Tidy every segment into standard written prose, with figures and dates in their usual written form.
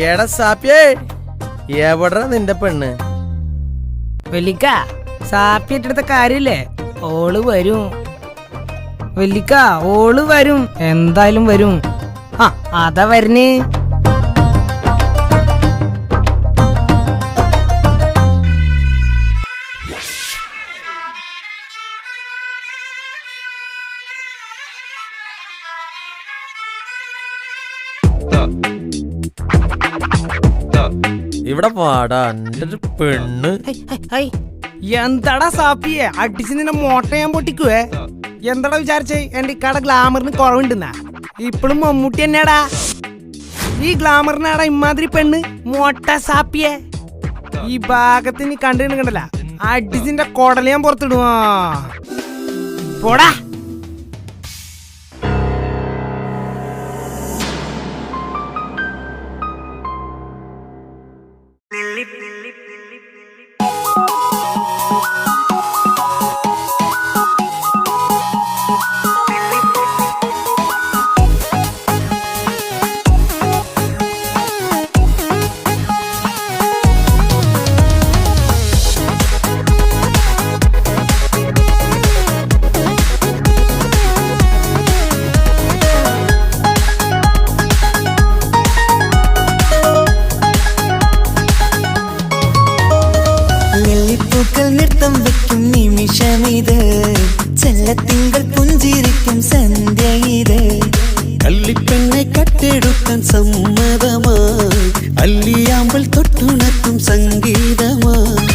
എടാ സാപ്പിയേ, എവിടാ നിന്റെ പെണ്ണ്? വെല്ലിക്ക, സാപ്പിയെടുത്ത കാര്യല്ലേ, ഓള് വരും. വെല്ലിക്ക, ഓള് വരും, എന്തായാലും വരും. ആ, അതാ വരുന്നേ. ഇവിടെ പാടാ എന്റെ ഒരു പെണ്ണ്. എന്താടാ സാപ്പിയെ, അടിച്ച് നിന്നെ മോട്ട ഞാൻ പൊട്ടിക്കുവേ. എന്താടാ വിചാരിച്ചേ എന്റെ ഇക്കാടെ ഗ്ലാമറിന് കുറവുണ്ടെന്നാ? ഇപ്പഴും മമ്മൂട്ടി തന്നെയാടാ. ഈ ഗ്ലാമറിനാടാ ഇമാതിരി പെണ്ണ് മോട്ട സാപ്പിയെ. ഈ ഭാഗത്ത് നീ കണ്ടല്ല, അടിച്ചിന്റെ കൊടല ഞാൻ പുറത്തിടുവാ. പോടാ. നൃത്തം വെക്കും നിമിഷമിത്, ചെല്ലത്തിങ്കൾ പുഞ്ചിരിക്കും സന്ധ്യ ഇത്. കള്ളിപ്പെണ്ണെ കട്ടെടുക്കാൻ സമ്മതമായി, അല്ലിയാമ്പൽ തൊട്ടുണർത്തും സംഗീതമായി.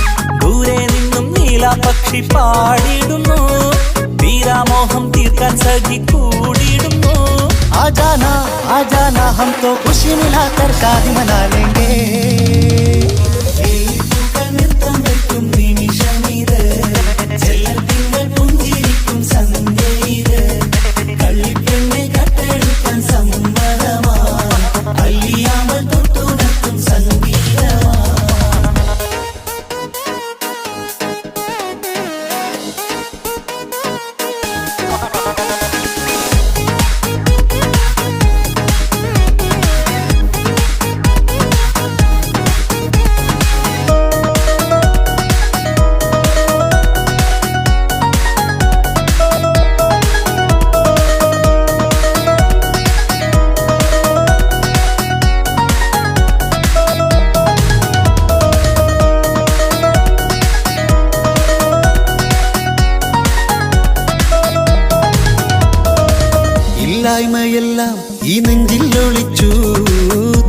ദൂരെ നിന്നും നീലാപക്ഷി പാടിടുന്നു, തീരാമോഹം തീർക്കാൻ സഖി കൂടിയിടുന്നു. ആജാനാ ആജാനാ ഹം തോ ഖുശി മിലാകർ ശാദി മനാ ലേംഗേ. നൃത്തം വെക്കും നിമിഷമിത്, ചെല്ലത്തിങ്കൾ പുഞ്ചിരിക്കും സന്ധ്യ ഇത്. കള്ളിപ്പെണ്ണെ കട്ടെടുക്കാൻ സമ്മതമായി, അല്ലിയാമ്പൽ തൊട്ടുണർത്തും സംഗീതമായി. ഇല്ലായ്മയെല്ലാം ഈ നെഞ്ചിൽ ഒളിച്ചു,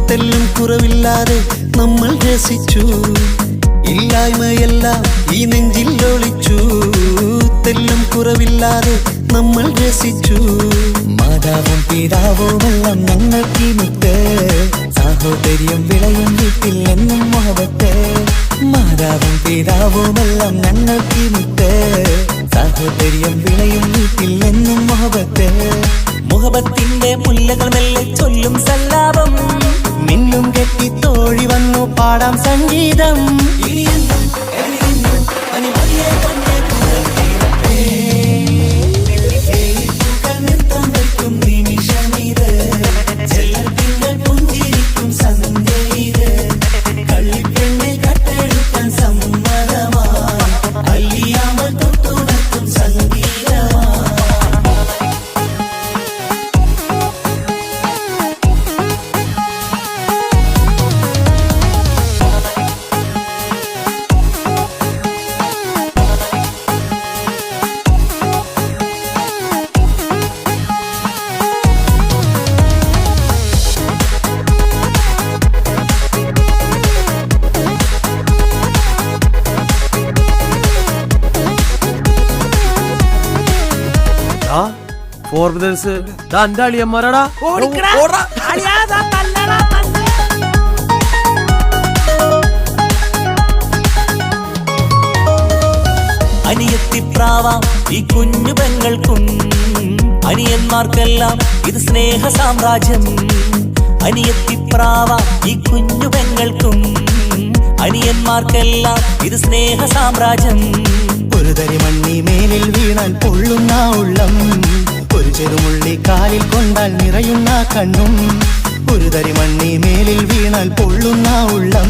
തെല്ലും കുറവില്ലാതെ നമ്മൾ രസിച്ചു. ഇല്ലായ്മയെല്ലാം ഈ നെഞ്ചിൽ ഒളിച്ചു, തെല്ലും കുറവില്ലാതെ നമ്മൾ രസിച്ചു. മാതാവും പിതാവുമെല്ലാം ഞങ്ങൾക്ക് മുത്ത്, സാഹോദര്യം വിളയും വീട്ടിൽ എന്നും മുഹബത്ത്. മാതാവും പിതാവുമെല്ലാം ഞങ്ങൾക്ക് മുത്ത്, സാഹോദര്യം വിളയും വീട്ടിൽ എന്നും മുഹബത്ത്. മുഹബത്തിന്റെ മുല്ലകൾ മെല്ലെ ചൊല്ലും സല്ലാപം, മിന്നും കെട്ടി തോഴി വന്നു പാടാം സംഗീതം. നൃത്തം വെക്കും നിമിഷമിത്, ചെല്ലത്തിങ്കൾ പുഞ്ചിരിക്കും സന്ധ്യ ഇത്. കള്ളിപ്പെണ്ണെ കട്ടെടുക്കാൻ സമ്മതമായി, അല്ലിയാമ്പൽ തൊട്ടുണർത്തും സംഗീതമായി. ഫോർബ്രദേഴ്സ് എന്റെ അളിയന്മാരാടാ. അനിയത്തിപ്രാവാം ഈ കുഞ്ഞു പെങ്ങൾക്കും, അനിയന്മാർക്കെല്ലാം ഇത് സ്നേഹ സാമ്രാജ്യം. അനിയത്തിപ്രാവാം ഈ കുഞ്ഞു പെങ്ങൾക്കും, അനിയന്മാർക്കെല്ലാം ഇത് സ്നേഹ സാമ്രാജ്യം. ഒരു തരി മണ്ണി മേലിൽ വീണാൽ പൊള്ളുന്ന ഉള്ളം, ഒരു ചെറുമുള്ളി കാലിൽ കൊണ്ടാൽ നിറയുന്ന കണ്ണും. ഒരു തരി മണ്ണി മേലിൽ വീണാൽ പൊള്ളുന്ന ഉള്ളം,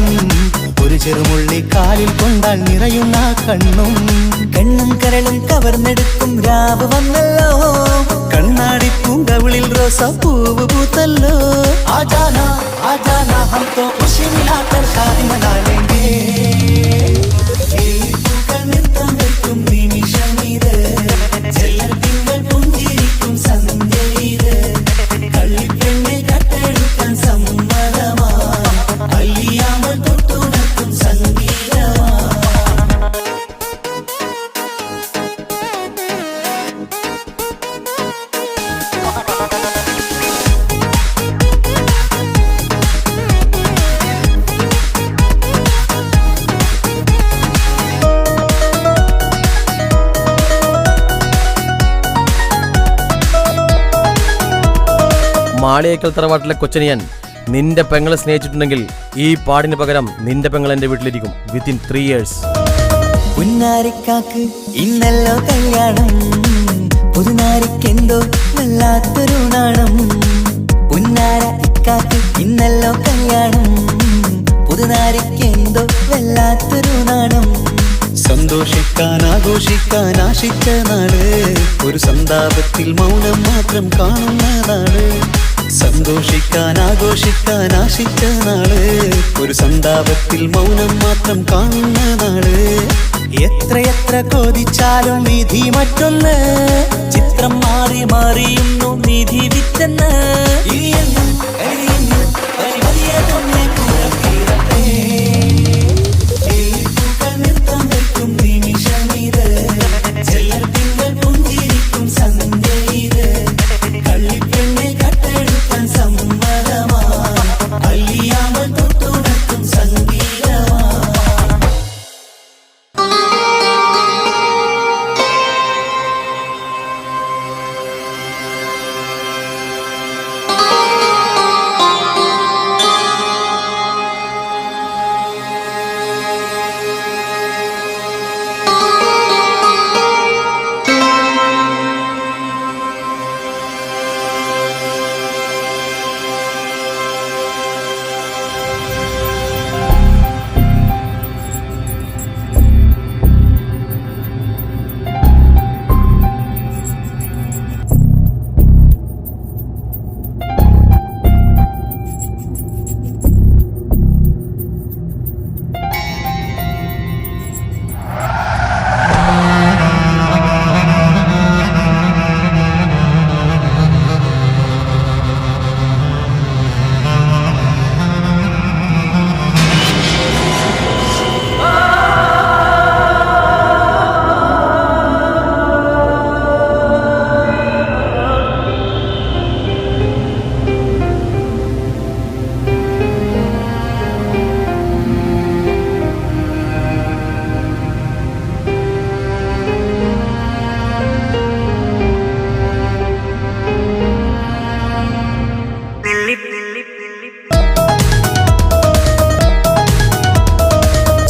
ഒരു ചെറുമുള്ളി കാലിൽ കൊണ്ടാൽ നിറയുന്ന കണ്ണും. കണ്ണും കരളും കവർന്നെടുക്കും രാവ് വന്നല്ലോ, കണ്ണാടി പൂങ്കവിളിൽ റോസാ പൂവ് പൂത്തല്ലോ. ആജാനാ ആജാനാ ഹം തോ ഖുശി മിലാകർ ഷാദി മനാ ലേംഗേ. പൂക്കൾ നൃത്തം വെക്കും നിമിഷമിത്, ചെല്ലൽ തിങ്കൾ പുഞ്ചിരിക്കും സന്ധ്യയിത്. കള്ളിപ്പെണ്ണെ കട്ടെടുക്കാൻ സമ്മതമാ, അല്ലിയാമൽ തൊട്ടുണർത്തും സംഗീതമാ. മാളിയേക്കൽ തറവാട്ടിലെ കൊച്ചനിയൻ നിന്റെ പെങ്ങളെ സ്നേഹിച്ചിട്ടുണ്ടെങ്കിൽ ഈ പാടിന് പകരം നിന്റെ പെങ്ങൾ എന്റെ വീട്ടിലിരിക്കും വിത്തിൻ 3 years. പുന്നാരിക്കാക്ക് ഇന്നല്ലോ കല്യാണം, പുതുനാരിക്കെന്തോ വല്ലാത്തൊരു നാണം. പുന്നാര ഇക്കാക്ക് ഇന്നല്ലോ കല്യാണം, പുതുനാരിക്കെന്തോ വല്ലാത്തൊരു നാണം. സന്തോഷിക്കാൻ ആഘോഷിക്കാൻ ആശിച്ച നാട്, ഒരു സന്താപത്തിൽ മൗനം മാത്രം കാണുന്ന നാട്. സന്തോഷിക്കാൻ ആഘോഷിക്കാൻ ആശിച്ച നാട്, ഒരു സന്താപത്തിൽ മൗനം മാത്രം കാണുന്ന നാട്. എത്രയെത്ര കോതിച്ചാലും വിധി മറ്റൊന്ന്, ചിത്രം മാറി മാറിയുന്നു നിധി വിറ്റെന്ന്. ഇനിയെന്നും കഴിയുന്നു പരിമതിയതൊന്നെ പുറത്തിരട്ടെ. പൂക്കൾ നൃത്തം വെക്കും നിമിഷമിത്, ചെല്ലൽ തിങ്കൾ പുഞ്ചിരിക്കും സന്ധ്യയിത്. കള്ളിപ്പെണ്ണെ കട്ടെടുക്കാൻ സമ്മതമാ, അല്ലിയാമൽ തൊട്ടുണർത്തും സംഗീതമാ.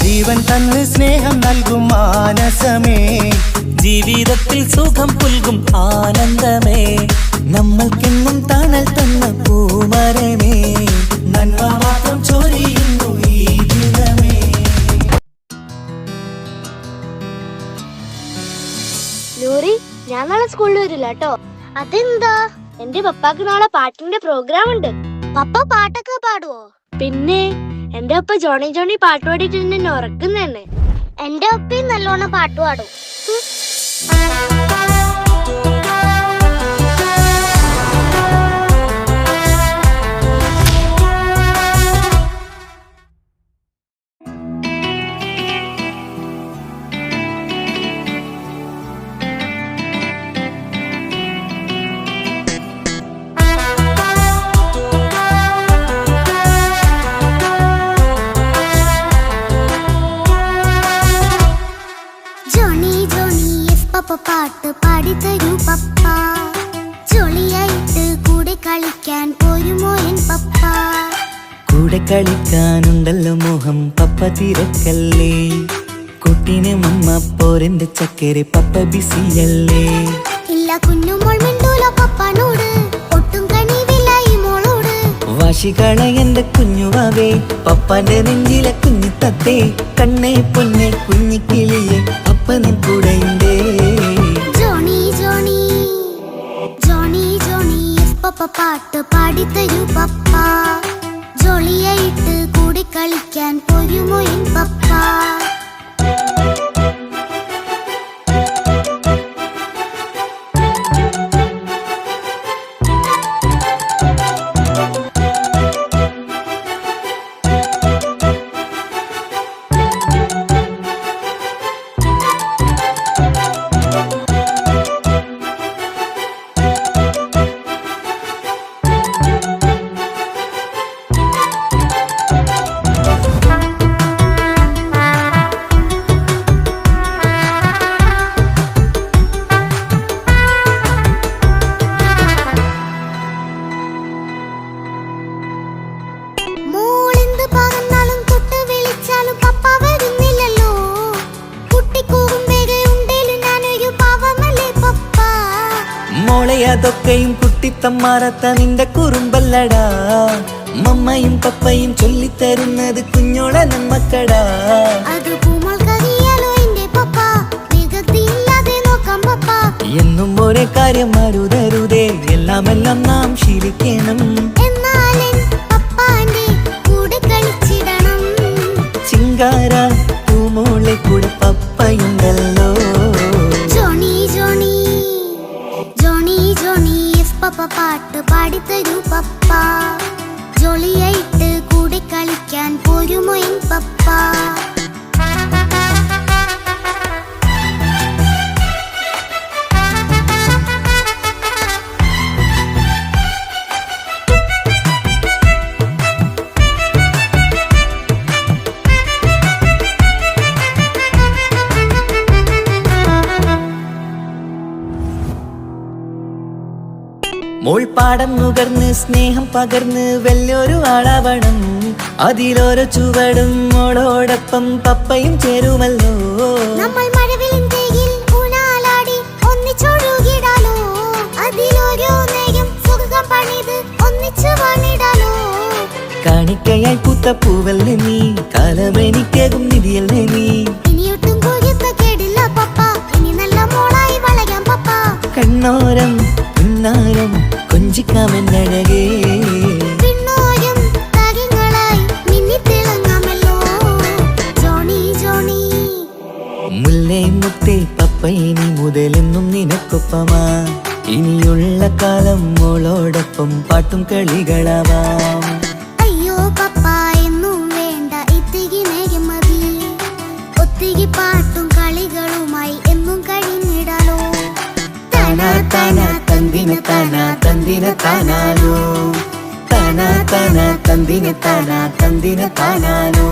ജീവൻ തന്ന് സ്നേഹം നൽകും മാനസമേ, ജീവിതത്തിൽ സുഖം പുൽകും ആനന്ദമേ. നമ്മൾക്കെന്നും തണൽ തന്ന പൂമരമേ, നന്മ മാത്രം ചൊരിയുന്നു ഈ ദിനമേ. ലൂറി, ഞാൻ നാളെ സ്കൂളിൽ വരില്ല കേട്ടോ. അതെന്താ? എന്റെ പപ്പാക്ക് നാളെ പാട്ടിന്റെ പ്രോഗ്രാം ഉണ്ട്. പപ്പ പാട്ടൊക്കെ പാടുവോ? പിന്നെ എന്റെ ഒപ്പ ജോണി ജോണി പാട്ട് പാടിയിട്ട് എന്നെ ഉറക്കുന്നതന്നെ. എന്റെ ഒപ്പയും നല്ലോണം പാട്ട് പാടും. പാട്ട് പാടിത്തരൂ പപ്പ, ജോളിയായിട്ട് കൂടെ കളിക്കാൻ പോരുമോ എൻ പപ്പ? കൂടെ കളിക്കാനുണ്ടല്ലോ മോഹം പപ്പ തിരക്കല്ലേ, കുട്ടീനെ മമ്മ പോരെന്റെ ചക്കരെ പപ്പ ബിസിയല്ലേ. ഇല്ല കുഞ്ഞുമോൾ മിണ്ടൂല പപ്പനോട്, ഒട്ടും കണിവില്ല ഈ മോളോട്. വാശികള എന്റെ കുഞ്ഞുവാവേ പപ്പാന്റെ നെഞ്ചിലെ കുഞ്ഞു തത്തേ കണ്ണേ പൊന്നെ കുഞ്ഞിക്കിളിയെ പപ്പനും കൂടെയുണ്ടേ Johnny Johnny Johnny Johnny yes papa പാട്ട് പാടിത്തരൂ പപ്പ ജോളിയായിട്ട് കൂടി കളിക്കാൻ പോരുമോ എൻ പപ്പ മോളെന്ത് പറഞ്ഞാലും തൊട്ട് വിളിച്ചാലും പപ്പ വരുന്നില്ലല്ലോ കുട്ടിക്കൂകും വേഗയുണ്ടേലും ഞാനൊരു പാവമല്ലേ പപ്പ മോളെ അതൊക്കെയും കുട്ടിത്തമ്മാറത്ത നിന്റെ കുറുമ്പല്ലടാ മമ്മയും പപ്പയും ചൊല്ലിത്തരുന്നത് കുഞ്ഞോളെ നമ്മക്കടാ അത് പൂമോൾക്കറിയാലോ എന്റെ പപ്പ വികൃതിയില്ലാതെ നോക്കാം പപ്പ എന്നും ഒരേ കാര്യം മരുതരുതേ എല്ലാം നാം ശീലിക്കണം എന്നാലെൻ പപ്പാന്റെ കൂടെ കളിച്ചിടണം ചിങ്കാര പൂമോളെ കൂടെ പപ്പയുണ്ടല്ലോ Johnny Johnny Johnny Johnny yes papa പാട്ട് പാടിത്തരൂ പപ്പ ജോളിയായിട്ട് കൂടെ കളിക്കാൻ പോരുമോ എൻ പപ്പ മോൾ പാടം നുകർന്ന് സ്നേഹം പകർന്ന് വലിയൊരു ആളാവണം അതിലോരോ ചുവടും മോളോടൊപ്പം പപ്പയും ചേരുമല്ലോ നമ്മൾ മഴവിലിൻ തേയിൽ ഊഞ്ഞാലാടി ഒന്നിച്ചൊഴുകിടാലോ അതിലോരോ നേരം സുഖം പണിത് ഒന്നിച്ചു വാണിടാലോ കാണിക്കയായി പൂത്ത പൂവല്ലേ നീ കാലമെനിക്കേകും നിധിയല്ലേ നീ ഇനിയൊട്ടും കുരുത്ത കേടില്ല പപ്പ ഇനി നല്ല മോളായി വളരാം പപ്പ കണ്ണോരം പുന്നാരം കൊഞ്ചിക്കാമെന്നഴകേ പിന്നോരും താരങ്ങളായി മിന്നിത്തിളങ്ങാമല്ലോ ജോണി ജോണി മുല്ലേ മുത്തേ പപ്പ ഇനി മുതലെന്നും നിനക്കൊപ്പമാ ഇനിയുള്ള കാലം മോളോടൊപ്പം പാട്ടും കളികളാവാം അയ്യോ പപ്പ എന്നും വേണ്ട ഇത്തിരി നേരം മതി ഒത്തിരി പാട്ടും കളികളുമായി എന്നും കഴിഞ്ഞിടാലോ താനാ താനാ തന്തിന താനാ തന്തിന താനാനോ താനാ താനാ തന്തിന താനാ തന്തിന താനാനോ